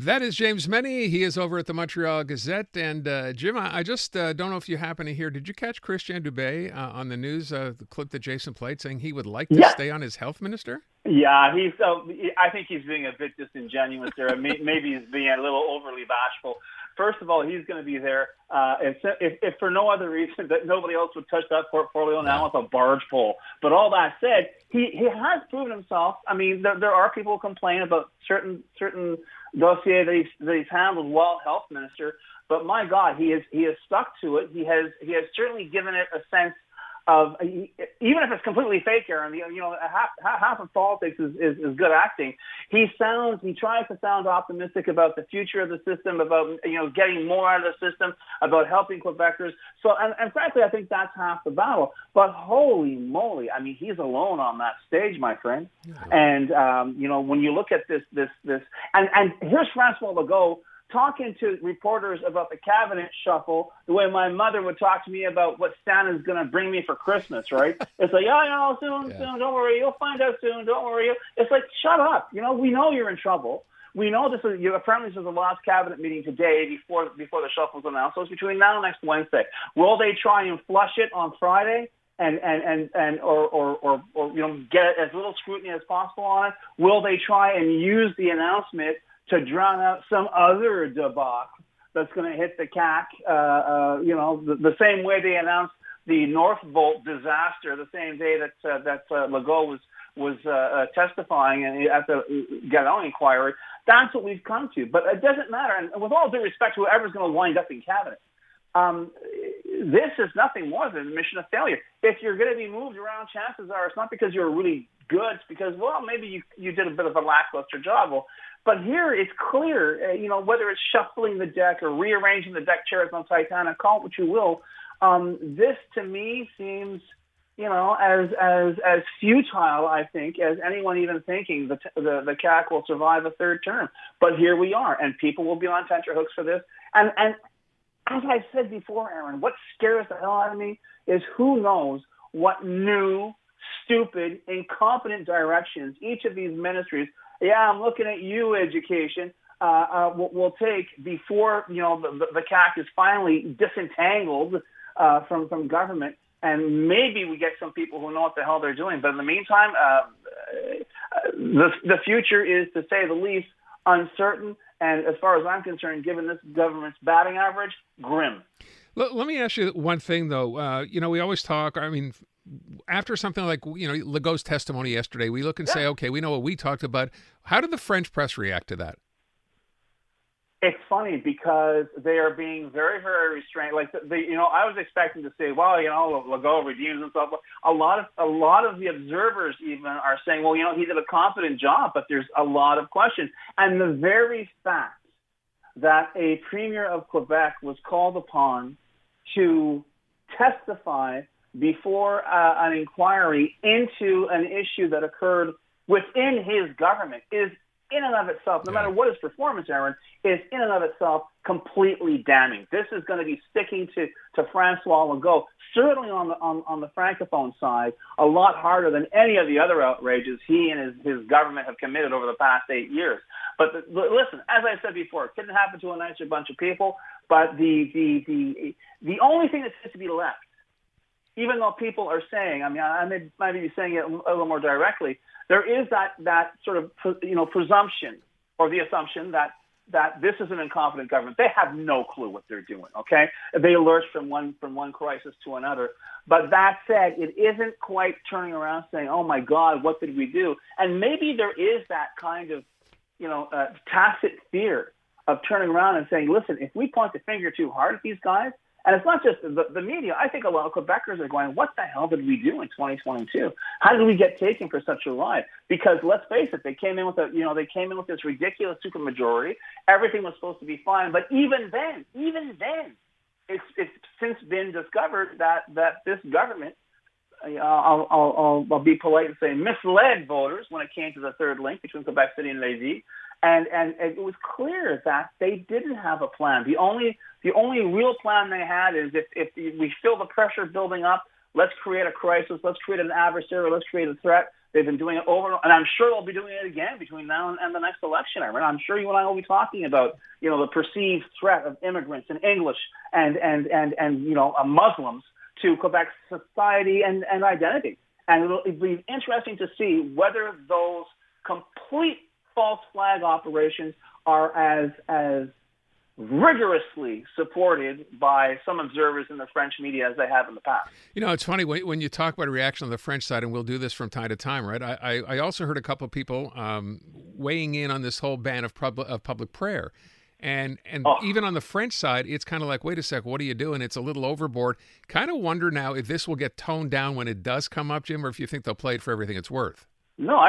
That is James Mennie. He is over at the Montreal Gazette. And Jim, I just don't know if you happen to hear, did you catch Christian Dubé on the news, the clip that Jason played saying he would like to stay on as health minister? Yeah, I think he's being a bit disingenuous there. Maybe he's being a little overly bashful. First of all, he's going to be there if for no other reason that nobody else would touch that portfolio now with a barge pole. But all that said, he has proven himself. I mean, there are people who complain about certain dossiers that he's handled while health minister. But my God, he has stuck to it. He has certainly given it a sense of, even if it's completely fake, Aaron, half of politics is good acting. He tries to sound optimistic about the future of the system, about getting more out of the system, about helping Quebecers. So, and frankly, I think that's half the battle. But holy moly, I mean, he's alone on that stage, my friend. And when you look at this, and here's François Legault talking to reporters about the cabinet shuffle the way my mother would talk to me about what Santa's going to bring me for Christmas, right? It's like, soon, don't worry, you'll find out soon, don't worry. It's like, shut up. We know you're in trouble. We know this is, apparently this is the last cabinet meeting today before the shuffle's announced, so it's between now and next Wednesday. Will they try and flush it on Friday? And get as little scrutiny as possible on it? Will they try and use the announcement to drown out some other debacle that's going to hit the CAC, the same way they announced the Northvolt disaster the same day that Legault was testifying at the Gallon inquiry. That's what we've come to. But it doesn't matter. And with all due respect to whoever's going to wind up in cabinet, this is nothing more than a mission of failure. If you're going to be moved around, chances are it's not because you're really good. It's because, maybe you did a bit of a lackluster job. But here it's clear, whether it's shuffling the deck or rearranging the deck chairs on Titanic, call it what you will. This to me seems, as futile, I think, as anyone even thinking the CAC will survive a third term. But here we are, and people will be on tenterhooks for this. And as I said before, Aaron, what scares the hell out of me is who knows what new, stupid, incompetent directions each of these ministries. Yeah, I'm looking at you, education. We'll take before the CAC is finally disentangled from government, and maybe we get some people who know what the hell they're doing. But in the meantime, the future is, to say the least, uncertain. And as far as I'm concerned, given this government's batting average, grim. Let me ask you one thing, though. We always talk. I mean, after something like Legault's testimony yesterday, we look and say, okay, we know what we talked about. How did the French press react to that? It's funny because they are being very, very restrained. Like I was expecting to say, Legault redeems himself. A lot of the observers even are saying, he did a competent job, but there's a lot of questions. And the very fact that a premier of Quebec was called upon to testify before an inquiry into an issue that occurred within his government is in and of itself, no matter what his performance, Aaron, is in and of itself completely damning. This is going to be sticking to François Legault, certainly on the francophone side, a lot harder than any of the other outrages he and his government have committed over the past 8 years. But listen, as I said before, it couldn't happen to a nicer bunch of people. But the only thing that seems to be left, even though people are saying, I might be saying it a little more directly, there is that sort of presumption or the assumption that this is an incompetent government. They have no clue what they're doing. Okay, they lurch from one crisis to another. But that said, it isn't quite turning around saying, "Oh my God, what did we do?" And maybe there is that kind of tacit fear of turning around and saying, "Listen, if we point the finger too hard at these guys." And it's not just the media. I think a lot of Quebecers are going, what the hell did we do in 2022? How did we get taken for such a ride? Because let's face it, they came in with this ridiculous supermajority. Everything was supposed to be fine. But even then, it's since been discovered that this government, I'll be polite and say, misled voters when it came to the third link between Quebec City and Lévis. And it was clear that they didn't have a plan. The only real plan they had is if we feel the pressure building up, let's create a crisis, let's create an adversary, let's create a threat. They've been doing it over, and I'm sure they'll be doing it again between now and the next election. I'm sure you and I will be talking about, the perceived threat of immigrants and English and Muslims to Quebec society and identity. And it'll be interesting to see whether those complete false flag operations are as rigorously supported by some observers in the French media as they have in the past. It's funny when you talk about a reaction on the French side, and we'll do this from time to time, right? I also heard a couple of people weighing in on this whole ban of public prayer. And even on the French side, it's kind of like, wait a sec, what are you doing? It's a little overboard. Kind of wonder now if this will get toned down when it does come up, Jim, or if you think they'll play it for everything it's worth. No,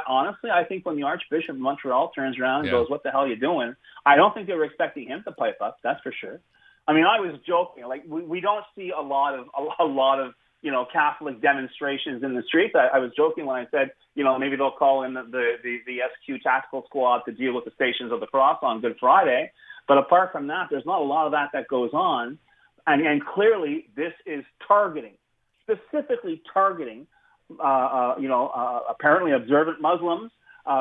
honestly, I think when the Archbishop of Montreal turns around and goes, "What the hell are you doing?" I don't think they were expecting him to pipe up. That's for sure. I mean, I was joking. Like we don't see a lot of Catholic demonstrations in the streets. I was joking when I said, maybe they'll call in the SQ tactical squad to deal with the Stations of the Cross on Good Friday. But apart from that, there's not a lot of that goes on. And clearly, this is specifically targeting. Apparently observant Muslims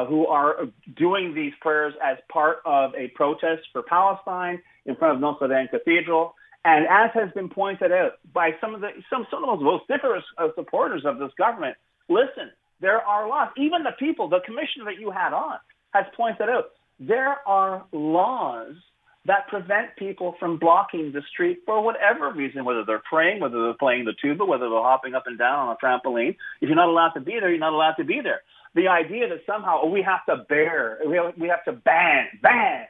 who are doing these prayers as part of a protest for Palestine in front of Notre Dame Cathedral. And as has been pointed out by some of the most vociferous supporters of this government, listen, there are laws. Even the commissioner that you had on has pointed out, there are laws that prevent people from blocking the street for whatever reason, whether they're praying, whether they're playing the tuba, whether they're hopping up and down on a trampoline. If you're not allowed to be there, you're not allowed to be there. The idea that somehow we have to ban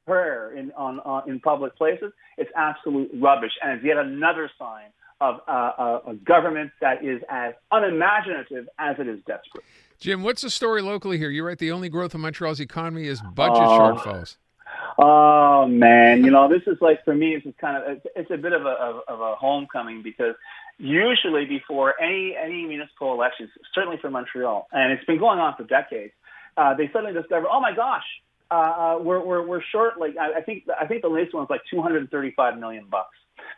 prayer in public places, it's absolute rubbish. And it's yet another sign of a government that is as unimaginative as it is desperate. Jim, what's the story locally here? You're right, the only growth of Montreal's economy is budget shortfalls. Oh man, this is like, for me, it's a bit of a homecoming, because usually before any municipal elections, certainly for Montreal, and it's been going on for decades, they suddenly discover, oh my gosh, we're short. Like I think the latest one was like $235 million.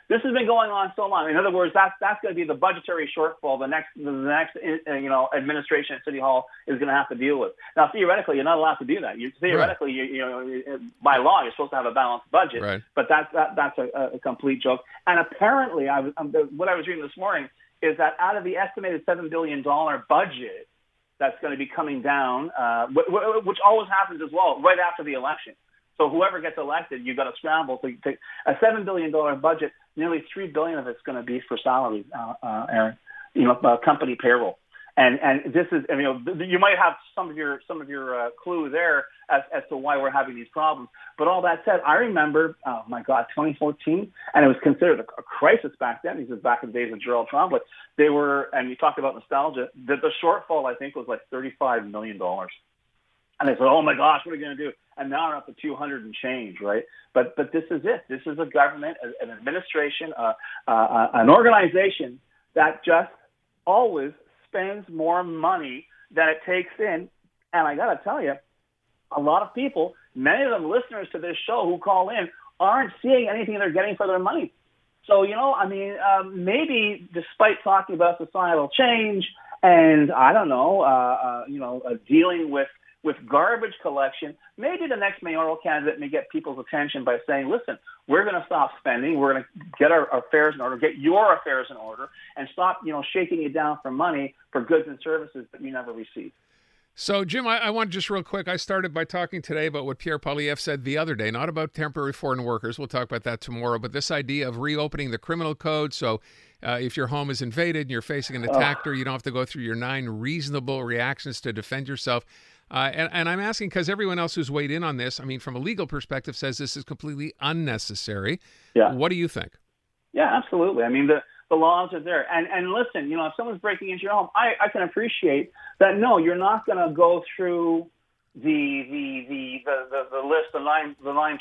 This has been going on so long. In other words, that's going to be the budgetary shortfall the next administration at City Hall is going to have to deal with. Now, theoretically, you're not allowed to do that. Theoretically, by law, you're supposed to have a balanced budget. Right. But that's a complete joke. And apparently, what I was reading this morning is that out of the estimated $7 billion budget that's going to be coming down, which always happens as well right after the election. So whoever gets elected, you've got to scramble to take a $7 billion budget. Nearly $3 billion of it's going to be for salaries, Aaron. Company payroll, and this is, you might have some of your clue there as to why we're having these problems. But all that said, I remember, 2014, and it was considered a crisis back then. This is back in the days of Gerald Tremblay. They were, and you talked about nostalgia. The shortfall, I think, was like $35 million. And they said, oh my gosh, what are we going to do? And now we're up to 200 and change, right? But this is it. This is a government, an administration, an organization that just always spends more money than it takes in. And I got to tell you, a lot of people, many of them listeners to this show who call in, aren't seeing anything they're getting for their money. So, maybe despite talking about societal change and, dealing with garbage collection, maybe the next mayoral candidate may get people's attention by saying, listen, we're going to stop spending. We're going to get our affairs in order, get your affairs in order, and stop, shaking you down for money for goods and services that you never receive. So, Jim, I want just real quick, I started by talking today about what Pierre Poilievre said the other day, not about temporary foreign workers. We'll talk about that tomorrow, but this idea of reopening the criminal code. So if your home is invaded and you're facing an attacker, you don't have to go through your 9 reasonable reactions to defend yourself. And I'm asking because everyone else who's weighed in on this, from a legal perspective, says this is completely unnecessary. Yeah. What do you think? Yeah, absolutely. The laws are there. And listen, if someone's breaking into your home, I can appreciate that. No, you're not going to go through the list, the 9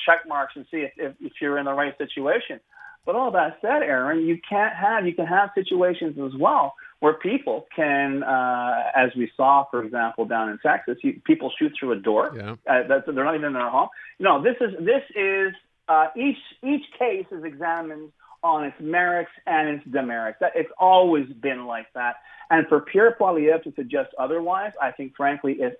check marks and see if you're in the right situation. But all that said, Aaron, you can have situations as well where people can, as we saw, for example, down in Texas, people shoot through a door. Yeah. They're not even in their home. No, this is each case is examined on its merits and its demerits. It's always been like that. And for Pierre Poilievre to suggest otherwise, I think, frankly, is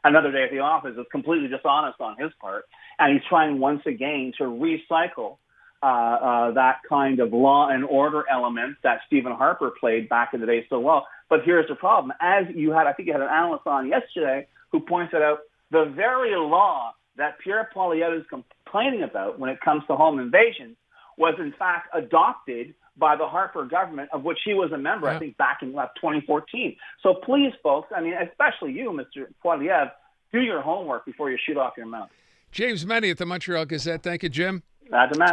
another day at the office is completely dishonest on his part. And he's trying once again to recycle that kind of law and order element that Stephen Harper played back in the day so well. But here's the problem. I think you had an analyst on yesterday who pointed out the very law that Pierre Poilievre is complaining about when it comes to home invasion was in fact adopted by the Harper government, of which he was a member, I think, back in 2014. So please, folks, I mean, especially you, Mr. Poilievre, do your homework before you shoot off your mouth. James Mennie at the Montreal Gazette. Thank you, Jim. That's a man.